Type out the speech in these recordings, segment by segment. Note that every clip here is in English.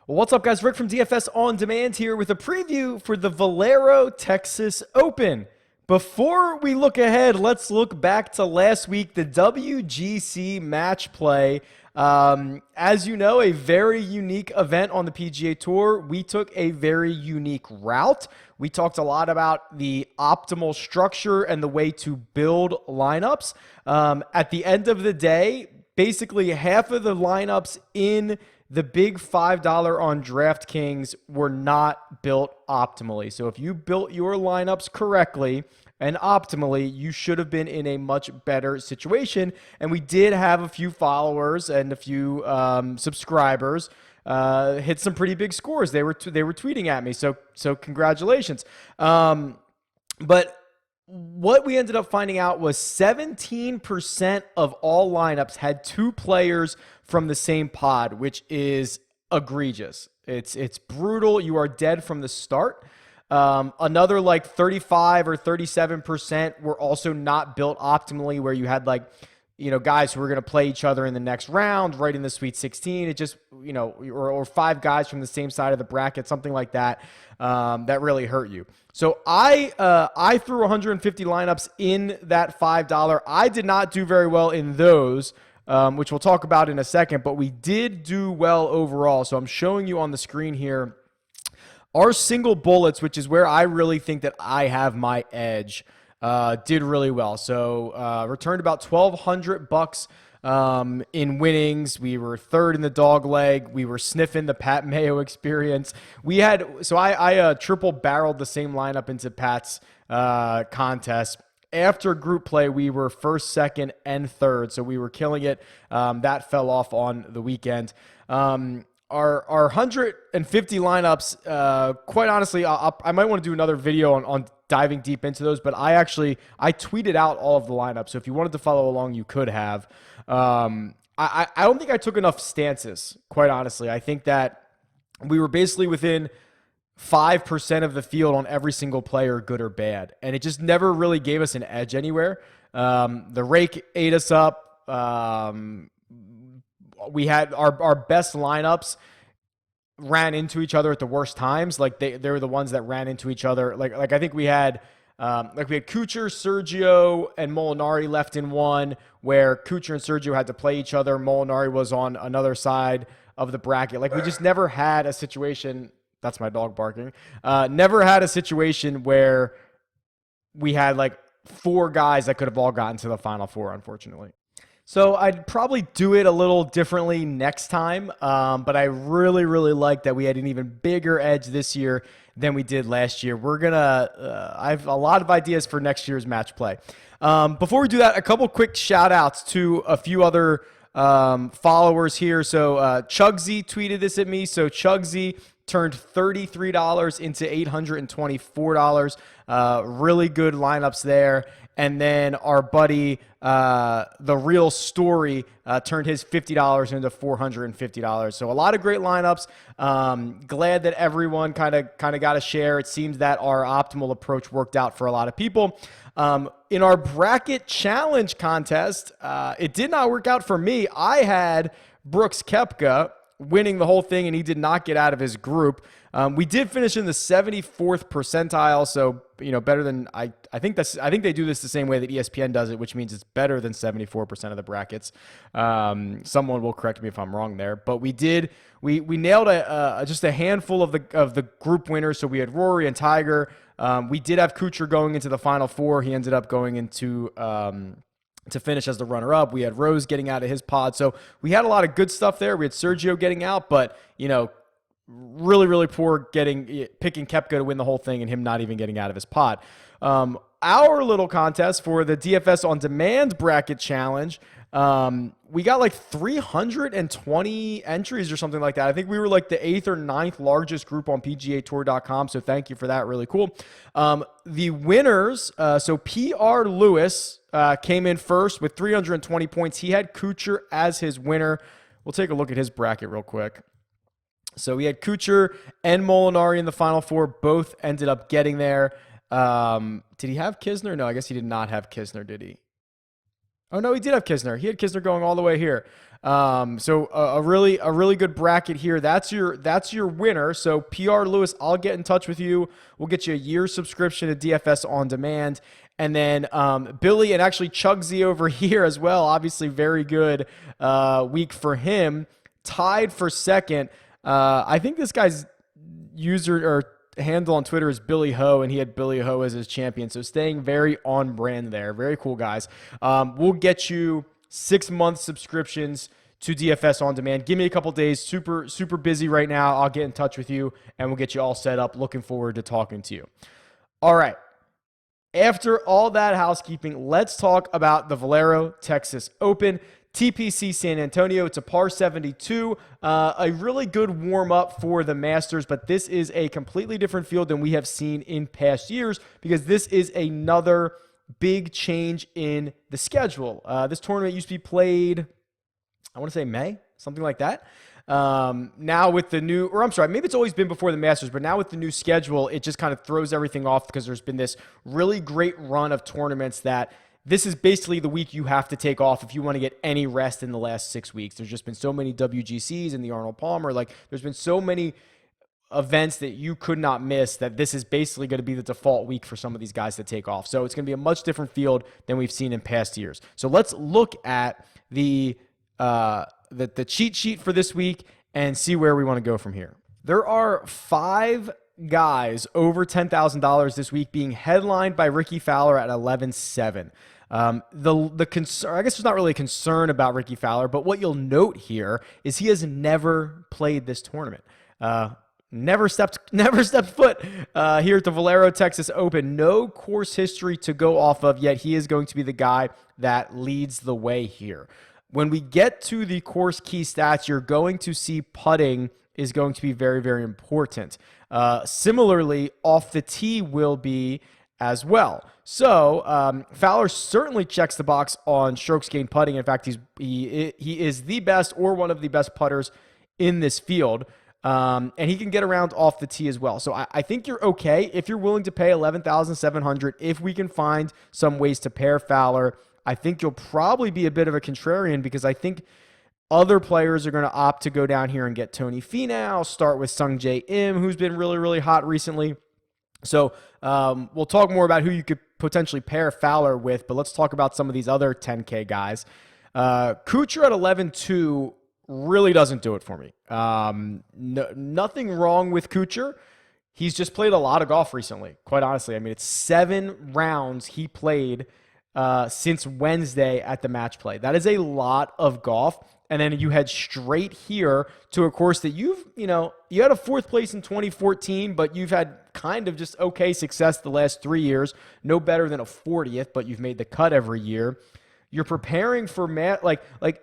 Well, what's up, guys? Rick from DFS On Demand here with a preview for the Valero Texas Open. Before we look ahead, let's look back to last week, the WGC match play. As you know, a very unique event on the PGA Tour. We took a very unique route. We talked a lot about the optimal structure and the way to build lineups. At the end of the day, basically half of the lineups in the big $5 on DraftKings were not built optimally. So if you built your lineups correctly and optimally, you should have been in a much better situation. And we did have a few followers and a few subscribers hit some pretty big scores. They were tweeting at me. So congratulations. But what we ended up finding out was 17% of all lineups had two players from the same pod, which is egregious. It's brutal. You are dead from the start. Another like 35 or 37% were also not built optimally, where you had guys who were going to play each other in the next round, right in the Sweet 16. It just, or five guys from the same side of the bracket, something like that, that really hurt you. So I threw 150 lineups in that $5. I did not do very well in those, which we'll talk about in a second, but we did do well overall. So I'm showing you on the screen here our single bullets, which is where I really think that I have my edge. Did really well. So returned about $1,200 in winnings. We were third in the dog leg. We were sniffing the Pat Mayo experience. I triple barreled the same lineup into Pat's contest. After group play, we were first, second, and third. So we were killing it. That fell off on the weekend. Our 150 lineups, quite honestly, I might want to do another video on diving deep into those, but I tweeted out all of the lineups. So if you wanted to follow along, you could have. I don't think I took enough stances, quite honestly. I think that we were basically within 5% of the field on every single player, good or bad. And it just never really gave us an edge anywhere. The rake ate us up. We had our best lineups ran into each other at the worst times. Like they were the ones that ran into each other. Like I think we had Kuchar, Sergio, and Molinari left in one, where Kuchar and Sergio had to play each other. Molinari was on another side of the bracket. Like we just never had a situation. That's my dog barking. Never had a situation where we had like four guys that could have all gotten to the Final Four, unfortunately. So I'd probably do it a little differently next time, but I really, really like that we had an even bigger edge this year than we did last year. I have a lot of ideas for next year's match play. Before we do that, a couple quick shout outs to a few other followers here. So Chugsy tweeted this at me. So Chugsy turned $33 into $824. Really good lineups there. And then our buddy, The Real Story, turned his $50 into $450. So a lot of great lineups. Glad that everyone kind of got a share. It seems that our optimal approach worked out for a lot of people. In our bracket challenge contest, it did not work out for me. I had Brooks Koepka winning the whole thing, and he did not get out of his group. We did finish in the 74th percentile, so better than I think they do this the same way that ESPN does it, which means it's better than 74% of the brackets. Someone will correct me if I'm wrong there, but we nailed just a handful of the group winners. So we had Rory and Tiger. We did have Kuchar going into the Final Four. He ended up going into to finish as the runner-up. We had Rose getting out of his pod. So we had a lot of good stuff there. We had Sergio getting out, but, really, really poor picking Koepka to win the whole thing and him not even getting out of his pod. Our little contest for the DFS On Demand bracket challenge, we got like 320 entries or something like that. I think we were like the 8th or 9th largest group on PGAtour.com, so thank you for that. Really cool. The winners, so PR Lewis came in first with 320 points. He had Kuchar as his winner. We'll take a look at his bracket real quick. So we had Kuchar and Molinari in the Final Four. Both ended up getting there. Did he have Kisner? No, I guess he did not have Kisner, did he? Oh no, he did have Kisner. He had Kisner going all the way here. So a really good bracket here. That's your winner. So PR Lewis, I'll get in touch with you. We'll get you a year subscription to DFS on demand. And then Billy and actually Chugsy over here as well. Obviously, very good week for him. Tied for second. I think this guy's user or handle on Twitter is Billy Ho, and he had Billy Ho as his champion. So staying very on brand there. Very cool, guys. We'll get you 6-month subscriptions to DFS on demand. Give me a couple days. Super busy right now. I'll get in touch with you, and we'll get you all set up. Looking forward to talking to you. All right. After all that housekeeping, let's talk about the Valero Texas Open. TPC San Antonio, it's a par 72. A really good warm-up for the Masters, but this is a completely different field than we have seen in past years because this is another big change in the schedule. This tournament used to be played, I want to say May, something like that. Now with the new, or I'm sorry, maybe it's always been before the Masters, but now with the new schedule, it just kind of throws everything off because there's been this really great run of tournaments that this is basically the week you have to take off if you want to get any rest in the last 6 weeks. There's just been so many WGCs and the Arnold Palmer. Like, there's been so many events that you could not miss that this is basically going to be the default week for some of these guys to take off. So it's going to be a much different field than we've seen in past years. So let's look at the cheat sheet for this week and see where we want to go from here. There are 5 guys over $10,000 this week being headlined by Ricky Fowler at 11-7. The concern, I guess there's not really a concern about Ricky Fowler, but what you'll note here is he has never played this tournament. Never stepped foot here at the Valero Texas Open. No course history to go off of, yet he is going to be the guy that leads the way here. When we get to the course key stats, you're going to see putting is going to be very, very important. Similarly, off the tee will be as well. So Fowler certainly checks the box on strokes gained putting. In fact, he is the best or one of the best putters in this field. And he can get around off the tee as well. So I think you're okay if you're willing to pay $11,700. If we can find some ways to pair Fowler, I think you'll probably be a bit of a contrarian because I think other players are going to opt to go down here and get Tony Finau, start with Sung Jae Im, who's been really, really hot recently. So we'll talk more about who you could potentially pair Fowler with, but let's talk about some of these other 10K guys. Kuchar at 11-2 really doesn't do it for me. Nothing wrong with Kuchar. He's just played a lot of golf recently, quite honestly. I mean, it's 7 rounds he played since Wednesday at the match play. That is a lot of golf. And then you head straight here to a course that you had a 4th place in 2014, but you've had kind of just okay success the last 3 years. No better than a 40th, but you've made the cut every year. You're preparing for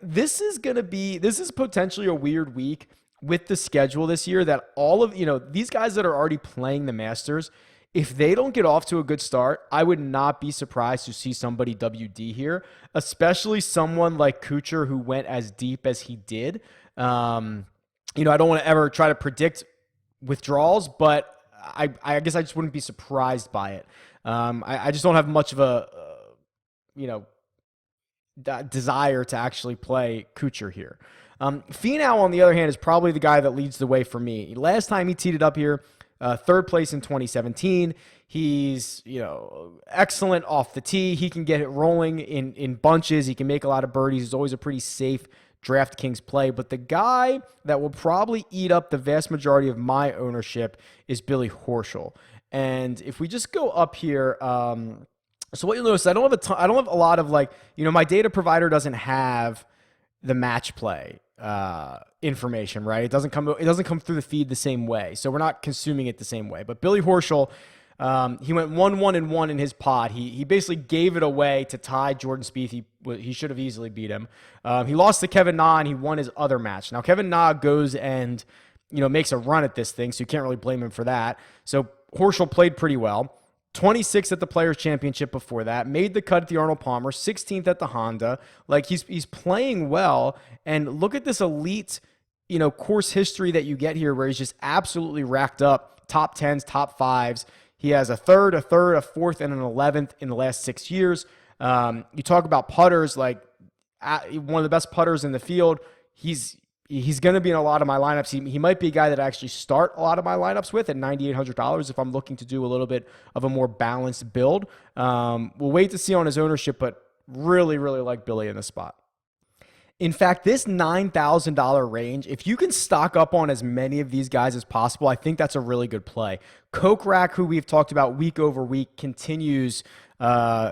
this is potentially a weird week with the schedule this year that all of, these guys that are already playing the Masters, if they don't get off to a good start, I would not be surprised to see somebody WD here, especially someone like Kuchar who went as deep as he did. I don't want to ever try to predict withdrawals, but I guess I just wouldn't be surprised by it. I just don't have much of a, desire to actually play Kuchar here. Finau, on the other hand, is probably the guy that leads the way for me. Last time he teed it up here, 3rd place in 2017. He's, excellent off the tee. He can get it rolling in bunches. He can make a lot of birdies. He's always a pretty safe DraftKings play. But the guy that will probably eat up the vast majority of my ownership is Billy Horschel. And if we just go up here, so what you'll notice, I don't have a lot of my data provider doesn't have the match play information, right? It doesn't come through the feed the same way. So we're not consuming it the same way. But Billy Horschel, he went 1-1-1 in his pot. He basically gave it away to tie Jordan Spieth. He should have easily beat him. He lost to Kevin Na and he won his other match. Now Kevin Na goes and makes a run at this thing, so you can't really blame him for that. So Horschel played pretty well. 26th at the Players Championship before that, made the cut at the Arnold Palmer, 16th at the Honda. He's playing well, and look at this elite, course history that you get here where he's just absolutely racked up top 10s, top 5s. He has a 3rd, a 4th, and an 11th in the last 6 years. You talk about putters, like one of the best putters in the field. He's going to be in a lot of my lineups. He might be a guy that I actually start a lot of my lineups with at $9,800 if I'm looking to do a little bit of a more balanced build. We'll wait to see on his ownership, but really, really like Billy in this spot. In fact, this $9,000 range, if you can stock up on as many of these guys as possible, I think that's a really good play. Kokrak, who we've talked about week over week, continues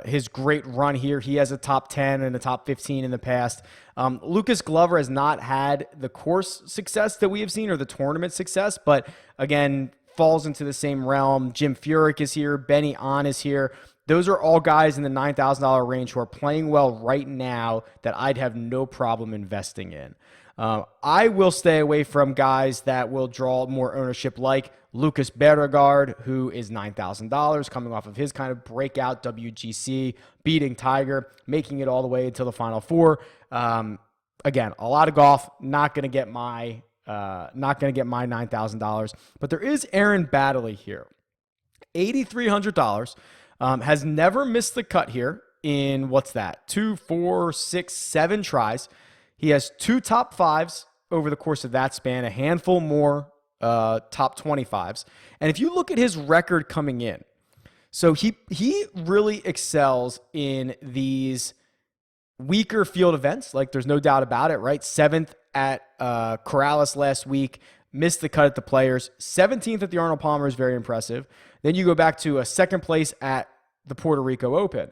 his great run here. He has a top 10 and a top 15 in the past. Lucas Glover has not had the course success that we have seen or the tournament success, but again, falls into the same realm. Jim Furyk is here. Benny On is here. Those are all guys in the $9,000 range who are playing well right now that I'd have no problem investing in. I will stay away from guys that will draw more ownership, like Lucas Beauregard, who is $9,000, coming off of his kind of breakout WGC, beating Tiger, making it all the way until the Final Four. Again, a lot of golf, not going to get my $9,000. But there is Aaron Baddeley here, $8,300. Has never missed the cut here in, what's that, 2, 4, 6, 7 tries. He has 2 top 5s over the course of that span, a handful more top 25s. And if you look at his record coming in, so he really excels in these weaker field events, like there's no doubt about it, right? 7th at Corrales last week, missed the cut at the Players. 17th at the Arnold Palmer is very impressive. Then you go back to a 2nd place at the Puerto Rico Open.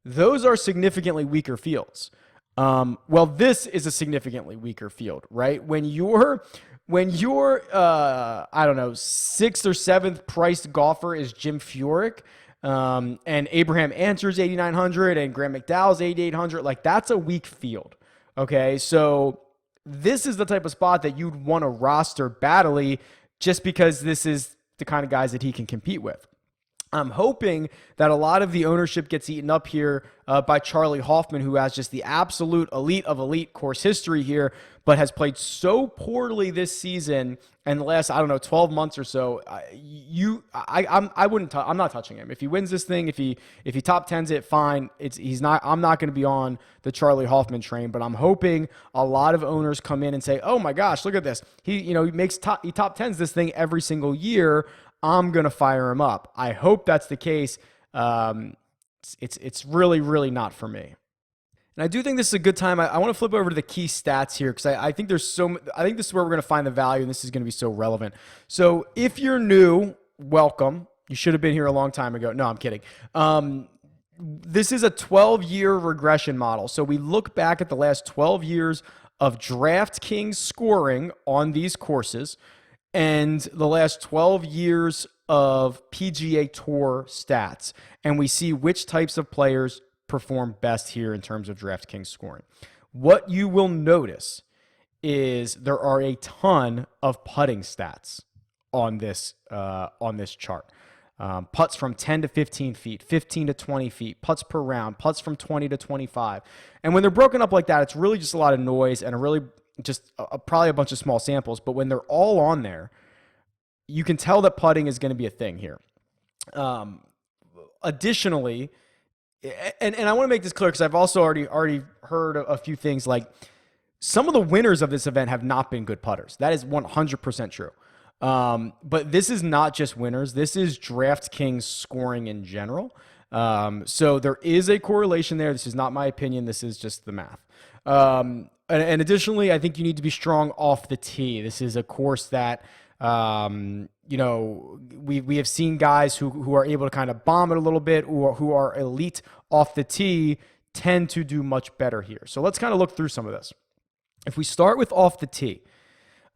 Those are significantly weaker fields. Well, this is a significantly weaker field, right? When you're I don't know, 6th or 7th priced golfer is Jim Furyk, and Abraham Ancer's 8,900 and Graham McDowell's 8,800, like that's a weak field. Okay, so this is the type of spot that you'd want to roster Baddeley just because this is the kind of guys that he can compete with. I'm hoping that a lot of the ownership gets eaten up here by Charlie Hoffman, who has just the absolute elite of elite course history here, but has played so poorly this season and the last, 12 months or so. I'm not touching him. If he wins this thing, if he top 10s it, fine. I'm not going to be on the Charlie Hoffman train, but I'm hoping a lot of owners come in and say, oh my gosh, look at this. He top 10s this thing every single year. I'm going to fire him up. I hope that's the case. It's really, really not for me. And I do think this is a good time. I want to flip over to the key stats here because I think this is where we're going to find the value, and this is going to be so relevant. So if you're new, welcome. You should have been here a long time ago. No, I'm kidding. This is a 12-year regression model. So we look back at the last 12 years of DraftKings scoring on these courses and the last 12 years of PGA Tour stats, and we see which types of players perform best here in terms of DraftKings scoring. What you will notice is there are a ton of putting stats on this chart. Putts from 10 to 15 feet, 15 to 20 feet, putts per round, putts from 20 to 25. And when they're broken up like that, it's really just a lot of noise and probably a bunch of small samples, but when they're all on there, you can tell that putting is going to be a thing here. Additionally, and I want to make this clear because I've also already heard a few things like some of the winners of this event have not been good putters. That is 100% true. But this is not just winners. This is DraftKings scoring in general. So there is a correlation there. This is not my opinion. This is just the math. And additionally, I think you need to be strong off the tee. This is a course that, we have seen guys who are able to kind of bomb it a little bit or who are elite off the tee tend to do much better here. So let's kind of look through some of this. If we start with off the tee,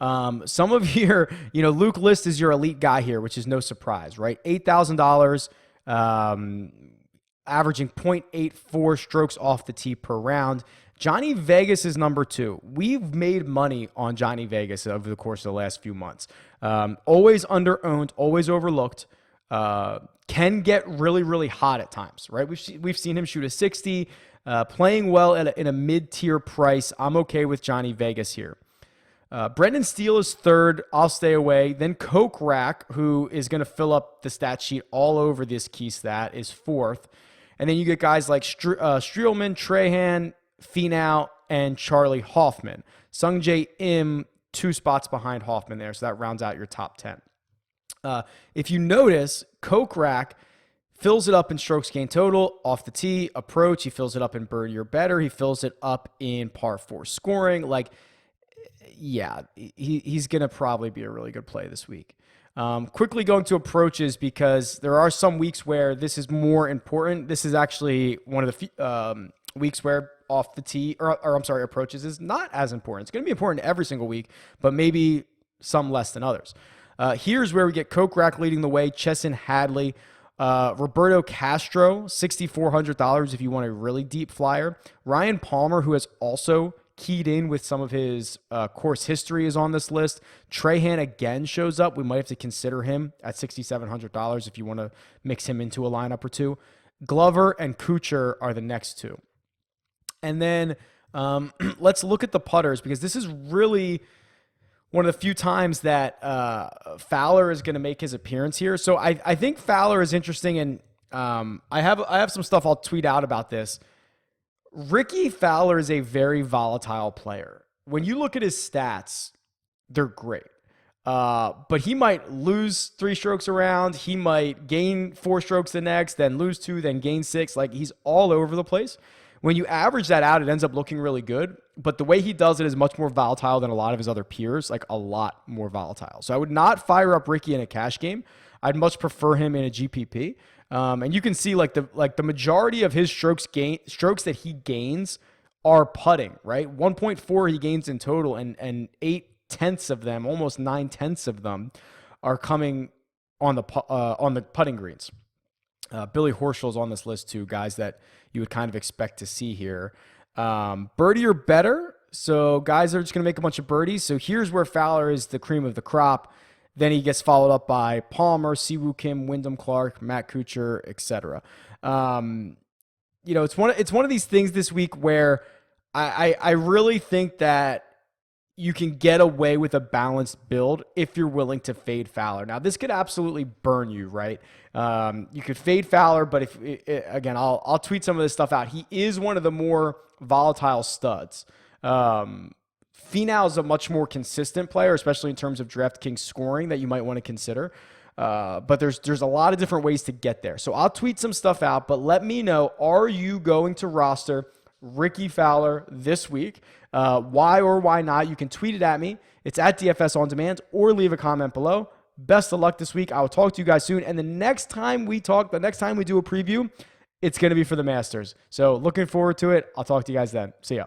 some of your, Luke List is your elite guy here, which is no surprise, right? $8,000, averaging 0.84 strokes off the tee per round. Johnny Vegas is number 2. We've made money on Johnny Vegas over the course of the last few months. Always under-owned, always overlooked. Can get really, really hot at times, right? We've seen him shoot a 60, playing well in a mid-tier price. I'm okay with Johnny Vegas here. Brendan Steele is 3rd. I'll stay away. Then Kokrak, who is going to fill up the stat sheet all over this key stat, is 4th. And then you get guys like Streelman, Trahan, Finau, and Charlie Hoffman. Sungjae Im, 2 spots behind Hoffman there, so that rounds out your top 10. If you notice, Kokrak fills it up in strokes gained total, off the tee, approach. He fills it up in birdie or better. He fills it up in par 4 scoring. Like, yeah, he's going to probably be a really good play this week. Quickly going to approaches, because there are some weeks where this is more important. This is actually one of the weeks where off the tee, or I'm sorry, approaches is not as important. It's going to be important every single week, but maybe some less than others. Here's where we get Kokrak leading the way, Chesson Hadley, Roberto Castro, $6,400 if you want a really deep flyer. Ryan Palmer, who has also keyed in with some of his course history, is on this list. Trahan again shows up. We might have to consider him at $6,700 if you want to mix him into a lineup or two. Glover and Kuchar are the next two. And then let's look at the putters, because this is really one of the few times that Fowler is going to make his appearance here. So I think Fowler is interesting, and I have some stuff I'll tweet out about this. Ricky Fowler is a very volatile player. When you look at his stats, they're great. But he might lose 3 strokes around. He might gain 4 strokes the next, then lose 2, then gain 6. Like, he's all over the place. When you average that out, it ends up looking really good. But the way he does it is much more volatile than a lot of his other peers, like a lot more volatile. So I would not fire up Ricky in a cash game. I'd much prefer him in a GPP. And you can see like the majority of his strokes that he gains are putting, right? 1.4 he gains in total, and 8/10 of them, almost 9/10 of them, are coming on the putting greens. Billy Horschel's on this list too, guys that you would kind of expect to see here. Birdie or better, so guys that are just going to make a bunch of birdies. So here's where Fowler is the cream of the crop. Then he gets followed up by Palmer, Siwoo Kim, Wyndham Clark, Matt Kuchar, etc. It's one of these things this week where I really think that you can get away with a balanced build if you're willing to fade Fowler. Now, this could absolutely burn you, right? You could fade Fowler, but again, I'll tweet some of this stuff out. He is one of the more volatile studs. Finau is a much more consistent player, especially in terms of DraftKings scoring, that you might want to consider. But there's a lot of different ways to get there. So I'll tweet some stuff out, but let me know, are you going to roster Ricky Fowler this week? Why or why not? You can tweet it at me. It's at DFS On Demand, or leave a comment below. Best of luck this week. I will talk to you guys soon. And the next time we do a preview, it's going to be for the Masters. So looking forward to it. I'll talk to you guys then. See ya.